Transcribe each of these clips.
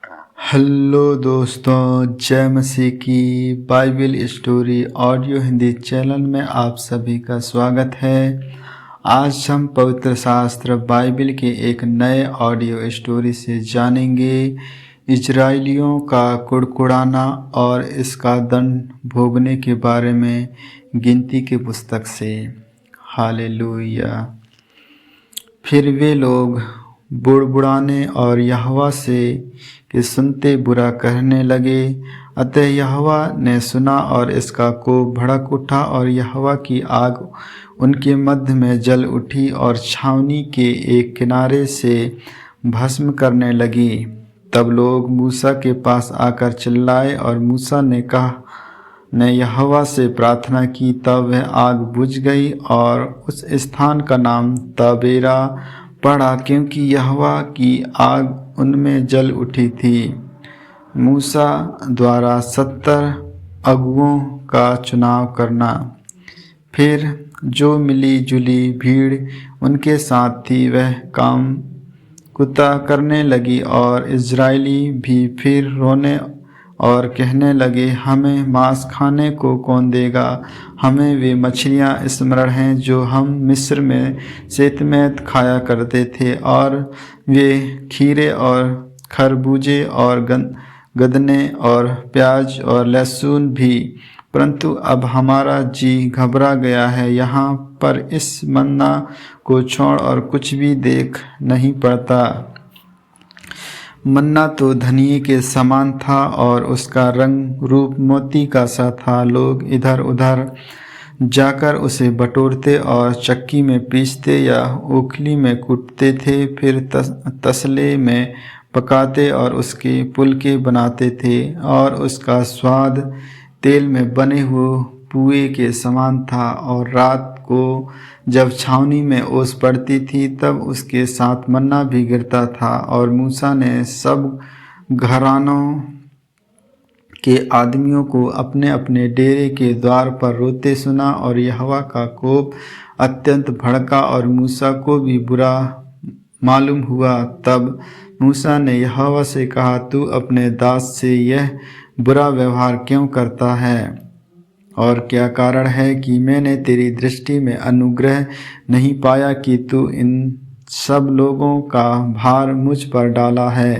Hello दोस्तों, जय मसीह की Bible story audio Hindi channel में आप सभी का स्वागत है। आज हम पवित्र शास्त्र बाइबल के एक नए ऑडियो स्टोरी से जानेंगे इजरायलियों का कुड़कुड़ाना और इसका दंड भोगने के बारे में गिनती की पुस्तक से। हालेलुया। फिर वे लोग बुड़बुड़ाने और यहोवा से कि सुनते बुरा कहने लगे। अतः यहोवा ने सुना और इसका कोप भड़क उठा और यहोवा की आग उनके मध्य में जल उठी और छावनी के एक किनारे से भस्म करने लगी। तब लोग मूसा के पास आकर चिल्लाए और मूसा ने यहोवा से प्रार्थना की। तब वह आग बुझ गई और उस स्थान का नाम तबेरा पड़ा, क्योंकि यहोवा की आग उनमें जल उठी थी। मूसा द्वारा 70 अगुओं का चुनाव करना। फिर जो मिली जुली भीड़ उनके साथ थी वह काम कुत्ता करने लगी और इजरायली भी फिर रोने और कहने लगे, हमें मांस खाने को कौन देगा? हमें वे मछलियाँ स्मरण हैं जो हम मिस्र में शेतमैत खाया करते थे, और वे खीरे और खरबूजे और गदने और प्याज और लहसुन भी। परंतु अब हमारा जी घबरा गया है, यहाँ पर इस मन्ना को छोड़ और कुछ भी देख नहीं पड़ता। मन्ना तो धनिये के समान था और उसका रंग रूप मोती का सा था। लोग इधर उधर जाकर उसे बटोरते और चक्की में पीसते या ओखली में कूटते थे, फिर तसले में पकाते और उसके पुलके बनाते थे। और उसका स्वाद तेल में बने हुए पुए के समान था। और रात को जब छावनी में ओस पड़ती थी तब उसके साथ मन्ना भी गिरता था। और मूसा ने सब घरानों के आदमियों को अपने अपने डेरे के द्वार पर रोते सुना, और यहोवा का कोप अत्यंत भड़का और मूसा को भी बुरा मालूम हुआ। तब मूसा ने यहोवा से कहा, तू अपने दास से यह बुरा व्यवहार क्यों करता है? और क्या कारण है कि मैंने तेरी दृष्टि में अनुग्रह नहीं पाया कि तू इन सब लोगों का भार मुझ पर डाला है?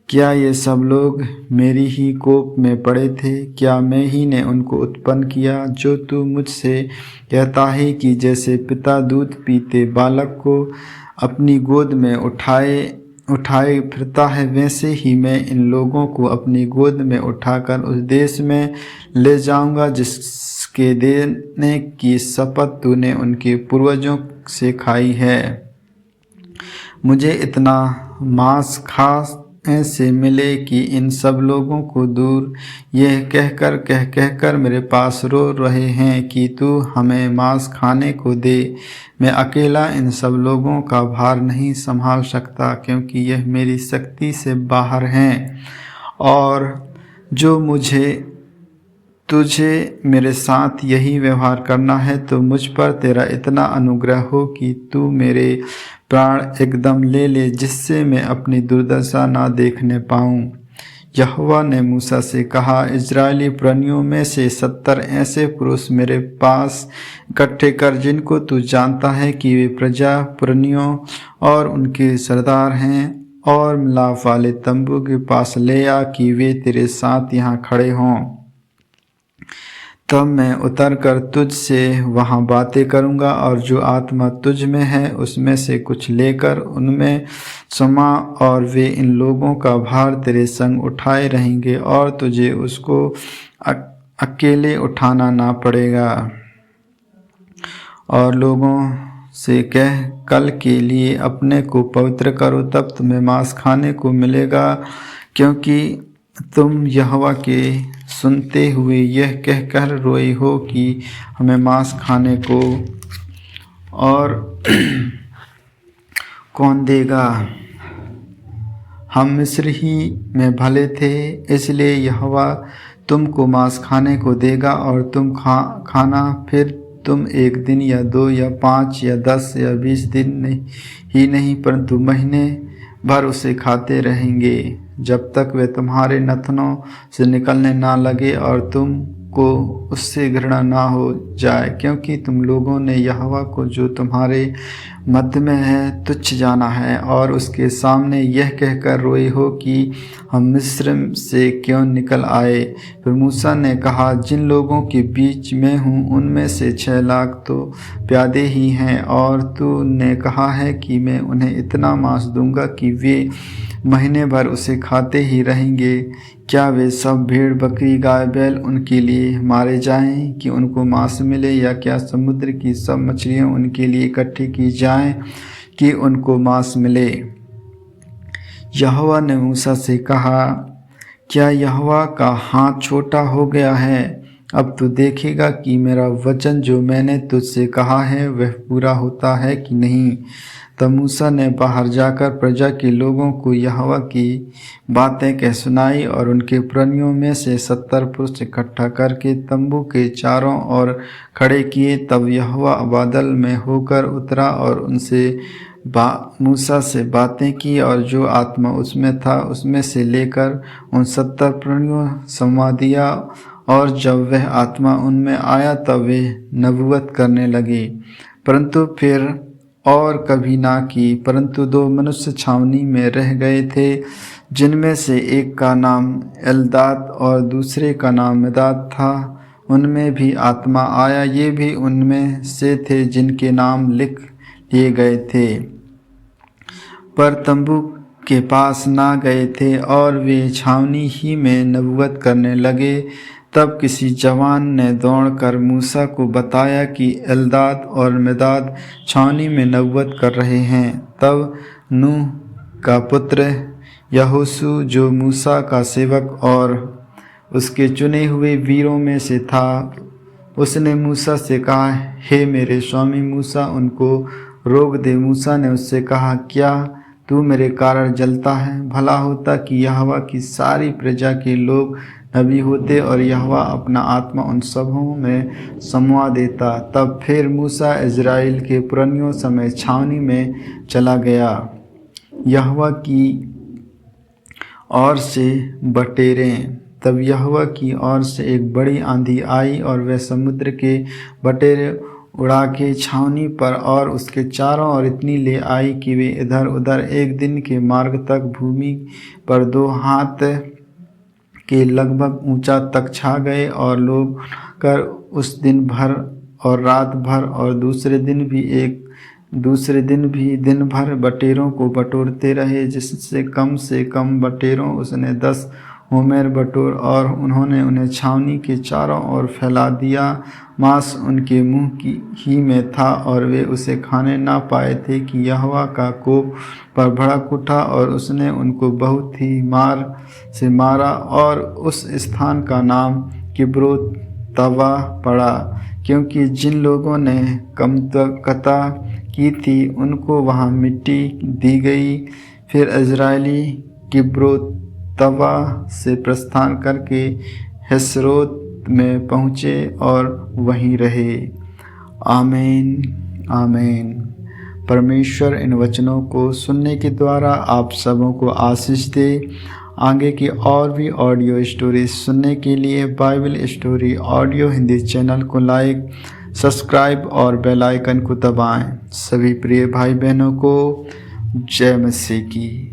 क्या ये सब लोग मेरी ही कोप में पड़े थे? क्या मैं ही ने उनको उत्पन्न किया? जो तू मुझसे कहता है कि जैसे पिता दूध पीते बालक को अपनी गोद में उठाए फिरता है, वैसे ही मैं इन लोगों को अपनी गोद में उठाकर उस देश में ले जाऊंगा जिसके देने की शपथ तूने उनके पूर्वजों से खाई है। मुझे इतना मांस खाने से मिले कि इन सब लोगों को दूर यह कहकर मेरे पास रो रहे हैं कि तू हमें मांस खाने को दे। मैं अकेला इन सब लोगों का भार नहीं संभाल सकता, क्योंकि यह मेरी शक्ति से बाहर हैं। और जो तुझे मेरे साथ यही व्यवहार करना है, तो मुझ पर तेरा इतना अनुग्रह हो कि तू मेरे प्राण एकदम ले ले, जिससे मैं अपनी दुर्दशा ना देखने पाऊं। यहोवा ने मूसा से कहा, इजरायली पुरनियों में से 70 ऐसे पुरुष मेरे पास इकट्ठे कर, जिनको तू जानता है कि वे प्रजा पुरनियों और उनके सरदार हैं, और मिलाप वाले तंबू के पास ले आ कि वे तेरे साथ यहाँ खड़े हों। तब मैं उतर कर तुझ से वहाँ बातें करूँगा, और जो आत्मा तुझ में है उसमें से कुछ लेकर उनमें समा, और वे इन लोगों का भार तेरे संग उठाए रहेंगे, और तुझे उसको अकेले उठाना ना पड़ेगा। और लोगों से कह, कल के लिए अपने को पवित्र करो, तब तुम्हें मांस खाने को मिलेगा, क्योंकि तुम यहोवा के सुनते हुए यह कहकर रोए हो कि हमें मांस खाने को और कौन देगा? हम मिस्र ही में भले थे, इसलिए यहोवा तुमको मांस खाने को देगा, और तुम खाना। फिर तुम 1 दिन या 2 या 5 या 10 या 20 दिन ही नहीं, परंतु महीने भर उसे खाते रहेंगे। जब तक वे तुम्हारे नथनों से निकलने ना लगे और तुमको उससे घृणा ना हो जाए, क्योंकि तुम लोगों ने यहोवा को जो तुम्हारे मध्य में है तुच्छ जाना है और उसके सामने यह कहकर रोए हो कि हम मिस्र से क्यों निकल आए। फिर मूसा ने कहा, जिन लोगों के बीच में हूँ उनमें से 6 लाख तो प्यादे ही हैं, और तूने कहा है कि मैं उन्हें इतना मांस दूंगा कि वे महीने भर उसे खाते ही रहेंगे। क्या वे सब भेड़ बकरी गाय बैल उनके लिए मारे जाएं कि उनको मांस मिले, या क्या समुद्र की सब मछलियां उनके लिए इकट्ठी की जाएं कि उनको मांस मिले। यहोवा ने मूसा से कहा, क्या यहोवा का हाथ छोटा हो गया है? अब तू देखेगा कि मेरा वचन जो मैंने तुझसे कहा है वह पूरा होता है कि नहीं। तब मूसा ने बाहर जाकर प्रजा के लोगों को यहोवा की बातें कह सुनाई और उनके पुरनियों में से 70 पुरुष इकट्ठा करके तंबू के चारों ओर खड़े किए। तब यहोवा बादल में होकर उतरा और उनसे मूसा से बातें की, और जो आत्मा उसमें था उसमें से लेकर उन 70 पुरनियों समा दिया। और जब वह आत्मा उनमें आया तब वे नबूवत करने लगे, परंतु फिर और कभी ना की। परंतु 2 मनुष्य छावनी में रह गए थे, जिनमें से एक का नाम एल्दाद और दूसरे का नाम मेदाद था। उनमें भी आत्मा आया, ये भी उनमें से थे जिनके नाम लिख लिए गए थे, पर तंबू के पास ना गए थे, और वे छावनी ही में नबूवत करने लगे। तब किसी जवान ने दौड़कर मूसा को बताया कि एल्दाद और मेदाद छावनी में नबूवत कर रहे हैं। तब नूह का पुत्र यहोशू, जो मूसा का सेवक और उसके चुने हुए वीरों में से था, उसने मूसा से कहा, हे मेरे स्वामी मूसा, उनको रोक दे। मूसा ने उससे कहा, क्या तू मेरे कारण जलता है? भला होता कि यहोवा की सारी प्रजा के लोग नबी होते और यहोवा अपना आत्मा उन सबों में समवा देता। तब फिर मूसा इज़राइल के पुरनियों समेत छावनी में चला गया। यहोवा की ओर से बटेरें। तब यहोवा की ओर से एक बड़ी आंधी आई और वह समुद्र के बटेरे उड़ा के छावनी पर और उसके चारों ओर इतनी ले आई कि वे इधर उधर 1 दिन के मार्ग तक भूमि पर 2 हाथ के लगभग ऊंचा तक छा गए। और लोग कर उस दिन भर और रात भर और दूसरे दिन भी दिन भर बटेरों को बटोरते रहे, जिससे कम से कम बटेरों उसने 10 होमेर बटोर, और उन्होंने उन्हें छावनी के चारों ओर फैला दिया। मांस उनके मुंह ही में था और वे उसे खाने ना पाए थे कि यहोवा का कोप पर भड़क उठा और उसने उनको बहुत ही मार से मारा, और उस स्थान का नाम किब्रोत तवा पड़ा, क्योंकि जिन लोगों ने कमतकता की थी उनको वहाँ मिट्टी दी गई। फिर इज़राइली किब्रोत तवा से प्रस्थान करके हेस्रोत में पहुँचे और वहीं रहे। आमीन आमीन। परमेश्वर इन वचनों को सुनने के द्वारा आप सबों को आशीष दे। आगे की और भी ऑडियो स्टोरी सुनने के लिए Bible story audio Hindi channel को लाइक, सब्सक्राइब और बेल आइकन को दबाएं। सभी प्रिय भाई बहनों को जय मसीह की।